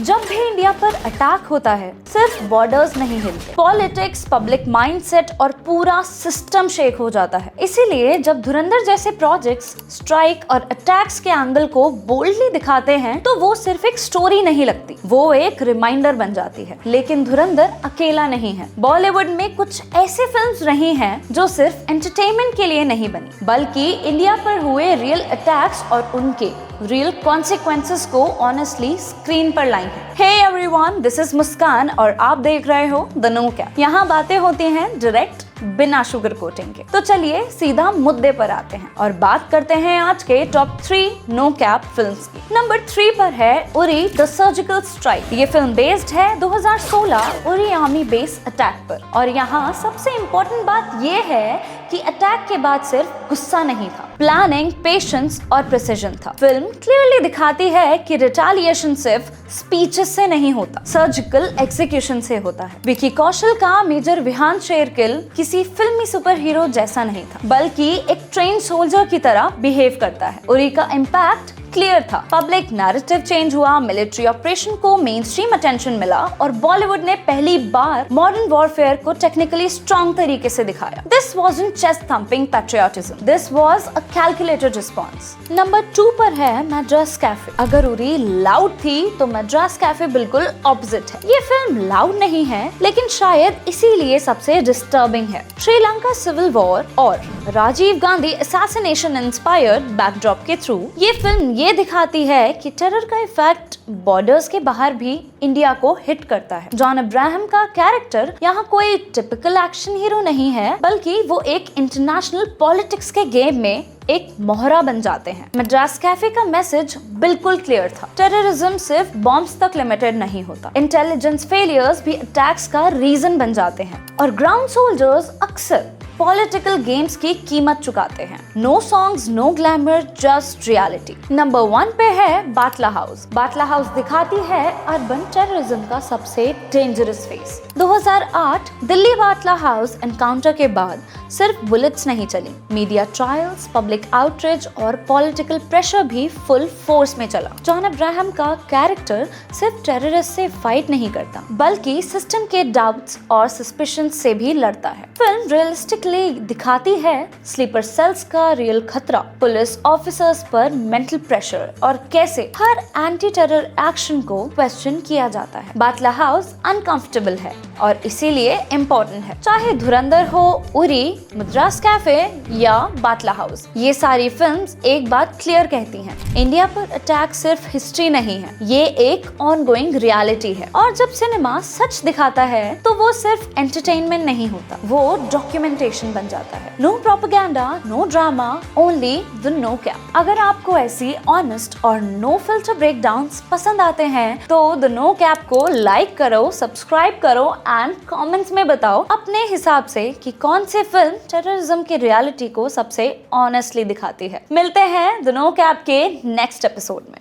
जब भी इंडिया पर अटैक होता है सिर्फ बॉर्डर्स नहीं हिलते, पॉलिटिक्स, पब्लिक माइंडसेट और पूरा सिस्टम शेक हो जाता है। इसीलिए जब धुरंधर जैसे प्रोजेक्ट्स स्ट्राइक और अटैक्स के एंगल को बोल्डली दिखाते हैं तो वो सिर्फ एक स्टोरी नहीं लगती, वो एक रिमाइंडर बन जाती है। लेकिन धुरंधर अकेला नहीं है। बॉलीवुड में कुछ ऐसी फिल्म्स रही हैं जो सिर्फ एंटरटेनमेंट के लिए नहीं बनी, बल्कि इंडिया पर हुए रियल अटैक्स और उनके रियल कॉन्सिक्वेंसेस को ऑनेस्टली स्क्रीन पर लाई है। हे एवरीवन, दिस इज मुस्कान और आप देख रहे हो द नो कैप। यहाँ बातें होती हैं डायरेक्ट, बिना शुगर कोटिंग के। तो चलिए सीधा मुद्दे पर आते हैं और बात करते हैं आज के टॉप 3 नो कैप फिल्म्स की। नंबर 3 पर है उरी द सर्जिकल स्ट्राइक। ये फिल्म बेस्ड है 2016 उरी आर्मी बेस अटैक पर। और यहाँ सबसे इम्पोर्टेंट बात ये है कि अटैक के बाद सिर्फ गुस्सा नहीं था, प्लानिंग, पेशेंस और प्रिसीजन था। फिल्म क्लियरली दिखाती है कि रिटेलिएशन सिर्फ स्पीचेस से नहीं होता, सर्जिकल एग्जीक्यूशन से होता है। विकी कौशल का मेजर विहान शेरगिल किसी फिल्मी सुपर हीरो जैसा नहीं था, बल्कि एक ट्रेन सोल्जर की तरह बिहेव करता है। उरी का इम्पैक्ट क्लियर था। पब्लिक नैरेटिव चेंज हुआ, मिलिट्री ऑपरेशन को मेन स्ट्रीम अटेंशन मिला और बॉलीवुड ने पहली बार मॉडर्न वॉरफेयर को टेक्निकली स्ट्रॉन्ग तरीके से दिखाया। This wasn't chest thumping patriotism, this was a calculated response. Number 2 पर है मैड्रास कैफे। अगर उरी लाउड थी तो मैड्रास कैफे बिल्कुल ऑपोजिट है। ये फिल्म लाउड नहीं है, लेकिन शायद इसीलिए सबसे डिस्टर्बिंग है। श्रीलंका सिविल वॉर और Rajiv Gandhi assassination inspired backdrop के थ्रू ये फिल्म ये दिखाती है कि टेरर का इफेक्ट बॉर्डर्स के बाहर भी इंडिया को हिट करता है। जॉन अब्राहम का कैरेक्टर यहाँ कोई टिपिकल एक्शन हीरो नहीं है, बल्कि वो एक इंटरनेशनल पॉलिटिक्स के गेम में एक मोहरा बन जाते हैं। मैड्रास कैफे का मैसेज बिल्कुल क्लियर था। टेररिज्म सिर्फ बॉम्ब्स तक लिमिटेड नहीं होता, इंटेलिजेंस फेलियर्स भी अटैक्स का रीजन बन जाते हैं और ग्राउंड सोल्जर्स अक्सर पॉलिटिकल गेम्स की कीमत चुकाते हैं। No songs, no glamour, just reality. Number 1 पे है बाटला हाउस। बाटला हाउस दिखाती है अर्बन टेररिज्म का सबसे डेंजरस फेस। 2008 दिल्ली बाटला हाउस एनकाउंटर के बाद सिर्फ बुलेट्स नहीं चली, मीडिया ट्रायल्स, पब्लिक आउटरीच और पॉलिटिकल प्रेशर भी फुल फोर्स में चला। जॉन अब्राहम का कैरेक्टर सिर्फ टेररिस्ट से फाइट नहीं करता, बल्कि सिस्टम के डाउट्स और सस्पिशंस से भी लड़ता है। फिल्म रियलिस्टिकली दिखाती है स्लीपर सेल्स का रियल खतरा, पुलिस ऑफिसर्स पर मेंटल प्रेशर और कैसे हर एंटी टेरर एक्शन को क्वेश्चन किया जाता है। बाटला हाउस अनकंफर्टेबल है और इसीलिए इम्पोर्टेंट है। चाहे धुरंधर हो, उरी, मैड्रास कैफे या बाटला हाउस, ये सारी फिल्म्स एक बात क्लियर कहती हैं, इंडिया पर अटैक सिर्फ हिस्ट्री नहीं है, ये एक ऑनगोइंग रियलिटी है। और जब सिनेमा सच दिखाता है तो वो सिर्फ एंटरटेनमेंट नहीं होता, वो डॉक्यूमेंटेशन बन जाता है। No propaganda, no drama, only the no cap. अगर आपको ऐसी ऑनेस्ट और नो फिल्टर ब्रेकडाउन्स पसंद आते हैं तो द नो कैप को लाइक करो, सब्सक्राइब करो एंड कमेंट्स में बताओ अपने हिसाब से कि कौन सी फिल्म टेररिज्म की रियलिटी को सबसे ऑनेस्टली दिखाती है। मिलते हैं द नो कैप के नेक्स्ट एपिसोड में।